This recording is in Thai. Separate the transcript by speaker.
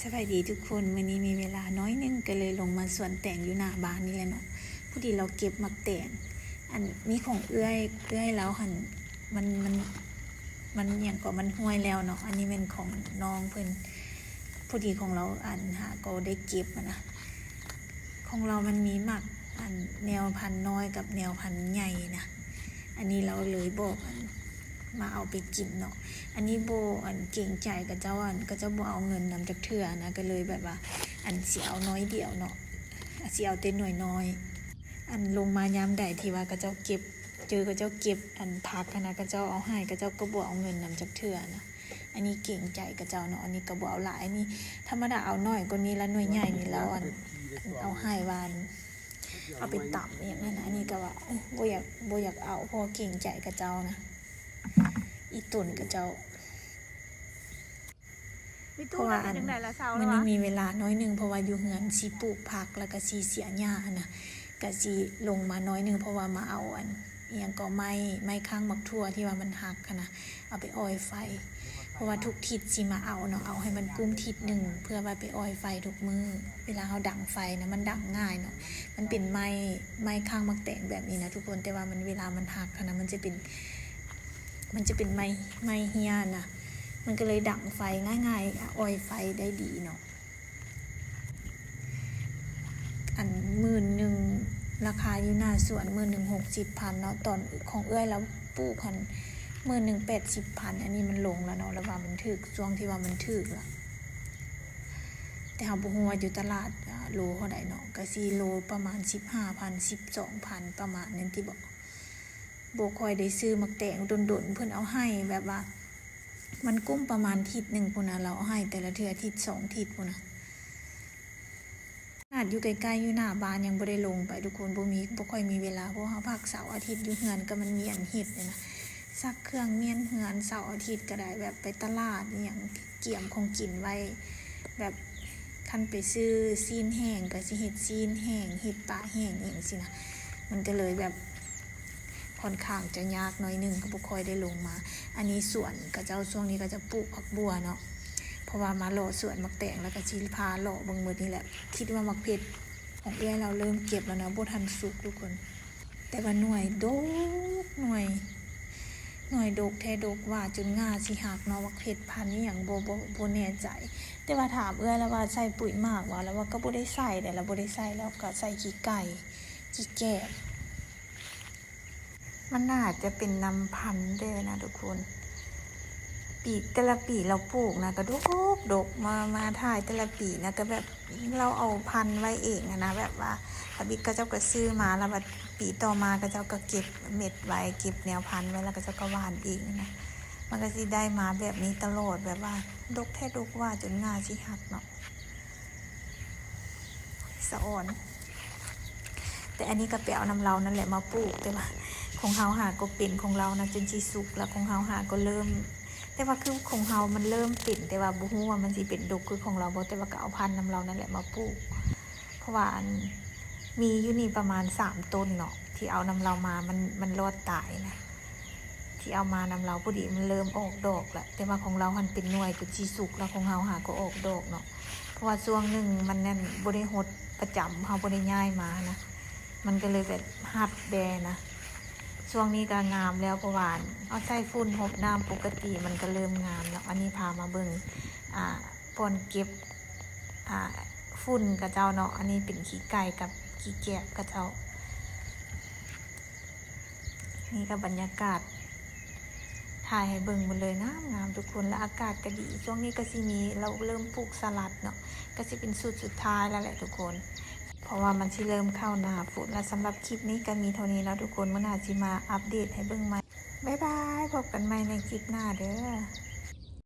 Speaker 1: สบายดีทุกคนวันนี้มีเวลาน้อยนึงก็เลยลงมาสวนแต่งอยู่หน้าบ้านนี่แหละเนาะพอดีเราเก็บมักแต่งอันมีของเอื้อยแล้วหันมันอย่างก็มันห้วยแล้วเนาะอันนี้เป็นของน้องเพิ่นพอดีของเราอันหาก็ได้เก็บนะของเรามันมีมักอันแนวพันธุ์น้อยกับแนวพันธุ์ใหญ่นะอันนี้เราเลยบอกมาเอาไปกินเนาะอันนี้โบอันเก่งใจกับเจ้าอันก็จะโบเอาเงินนำจากเถื่อนะก็เลยแบบว่าอันเสียเอาน้อยเดียวเนาะเสียเอาเต็มหน่วยน้อยอันลงมายามใดที่ว่าก็เจ้าเก็บเจอก็เจ้าเก็บอันพักนะก็เจ้าเอาให้ก็เจ้าก็โบเอาเงินนำจากเถื่อนะอันนี้เก่งใจกับเจ้าเนาะอันนี้ก็โบเอาหลายอันนี้ธรรมดาเอาน้อยกว่านี้แล้วหน่วยใหญ่นี่แล้วอันเอาให้วานเอาไปตับอย่างนั้นนะอันนี้ก็ว่าโบอยากเอาเพราะเก่งใจกับเจ้านะอีตุ่นกับเจ้าเพราะว่าอันมันยังมีเวลาน้อยนึงเพราะว่าอยู่เฮือนสีปลูกผักแล้วก็สีเสียหญ้านะก็สีลงมาน้อยนึงเพราะว่ามาเอาอันอย่างก็ไม้ข้างมักทั่วที่ว่ามันหักนะเอาไปออยไฟเพราะว่าทุกทิศสิมาเอาเนาะเอาให้มันกุ้มทิศหนึ่งเพื่อว่าไปออยไฟทุกมือเวลาเขาดังไฟนะมันดังง่ายเนาะมันเป็นไม้ข้างมักแต่งแบบนี้นะทุกคนแต่ว่ามันเวลามันหักนะมันจะเป็นไม้เฮียนะมันก็เลยดังไฟง่ายๆออยไฟได้ดีเนาะอัน10,000ราคาอยู่หน้าสวน60,000เนาะตอนของเอื้อยแล้วปลูกคัน80,000อันนี้มันลงแล้วเนาะแล้วว่ามันถึกช่วงที่ว่ามันถึกละแต่เฮาบ่ฮู้ว่าอยู่ตลาดโลเท่าใดเนาะก็สิโลประมาณ15,000 12,000ประมาณนั้นที่บอกบ่ค่อยได้ซื้อมักแตงดนๆเพิ่นเอาให้แบบว่ามันกุ้มประมาณทิศนึงพุ่นน่ะเราเอาให้แต่ละเทื่อทิศ2ทิศพุ่นน่ะอาจอยู่ใกล้ๆอยู่หน้าบ้านยังบ่ได้ลงไปทุกคนบ่ค่อยมีเวลาเพราะเฮาพักเสาร์อาทิตย์อยู่เฮือนก็มันมีอันเฮ็ดเนี่ยนะซักเครื่องเมียนเฮือนเสาร์อาทิตย์ก็ได้แบบไปตลาดอีหยังเกี่ยมของกินไว้แบบคันไปซื้อซีนแห้งก็สิเฮ็ดซีนแห้งเฮ็ดปลาแห้งอีหยังสินะมันก็เลยแบบค่อนข้างจะยากหน่อยนึงก็บ่ค่อยได้ลงมาอันนี้สวนก็เจ้าช่วงนี้ก็จะปลูกผักบัวเนาะเพราะว่ามาโลสวนมักแตงแล้วก็สิพาโลเบิ่งมื้อนี้แหละคิดว่ามักเพชรของเอื้อยเราเริ่มเก็บแล้วนะบ่ทันสุกทุกคนแต่ว่าหน่วยดกหน่วยดกแท้ดกว่าจนง่าสิหักเนาะมักเพชรพันธุ์นี้หยังบ่แน่ใจแต่ว่าถามเอื้อยแล้วว่าใส่ปุ๋ยมากว่าแล้วว่าก็บ่ได้ใส่แต่ละบ่ได้ใส่แล้วก็ใส่ขี้ไก่ขี้แกะมันน่าจะเป็นนำพันธุ์ด้วยนะทุกคนแต่ละปีเราปลูกนะก็ดกมาถ่ายแต่ละปีนะก็แบบเราเอาพันธุ์ไว้เองนะแบบว่าพบิกก็เจ้าก็ซื้อมาแล้วแบบปีต่อมาก็เจ้าก็เก็บเม็ดไว้เก็บแนวพันธุ์ไว้แล้วก็เจ้าก็หว่านเองนะมันก็สิได้มาแบบนี้ตลอดแบบว่าดกแท้ดกว่าจนง่าสิหักเนาะสะอ่อนแต่อันนี้ก็ไปเอาน้ำเรานั่นแหละมาปลูกแต่ว่าของเฮาหาก็เป็นของเรานะจนสิสุกแล้วของเฮาหาก็เริ่มแต่ว่าคือของเฮามันเริ่มเป็นแต่ว่าบ่ฮู้ว่ามันสิเป็นดกคือของเราบ่แต่ว่าก็เอาพันธุ์น้ำเรานั่นแหละมาปลูกเพราะว่ามีอยู่นี่ประมาณ3ต้นเนาะที่เอาน้ำเรามามันรอดตายนะที่เอามาน้ำเราพอดีมันเริ่มออกดอกแล้วแต่ว่าของเรามันเป็นหน่วยก็สิสุกแล้วของเฮาหาก็ออกดอกเนาะเพราะว่าช่วงนึงมันนั่นบ่ได้ฮดประจำเฮาบ่ได้ย้ายมานะมันก็เลยแบบหัดแดนะช่วงนี้ก็งามแล้วประวานเอาใส่ฝุ่นหบน้ำปกติมันก็เริ่มงามแล้วอันนี้พามาเบิ่งปนเก็บฝุ่นกับเจ้าเนาะอันนี้เป็นขี้ไก่กับขี้แกะกับเจ้านี่ก็บรรยากาศถ่ายให้เบิ่งหมดเลยนะงามทุกคนและอากาศก็ดีช่วงนี้ก็สิมีเราเริ่มปลูกสลัดเนาะก็สิเป็นสุดท้ายแล้วแหละทุกคนเพราะว่ามันสิเริ่มเข้าหน้าฝนและสำหรับคลิปนี้ก็มีเท่านี้แล้วทุกคนเมื่อหน้าสิมาอัปเดตให้เบิ่งใหม่บ๊ายบายพบกันใหม่ในคลิปหน้าเด้อ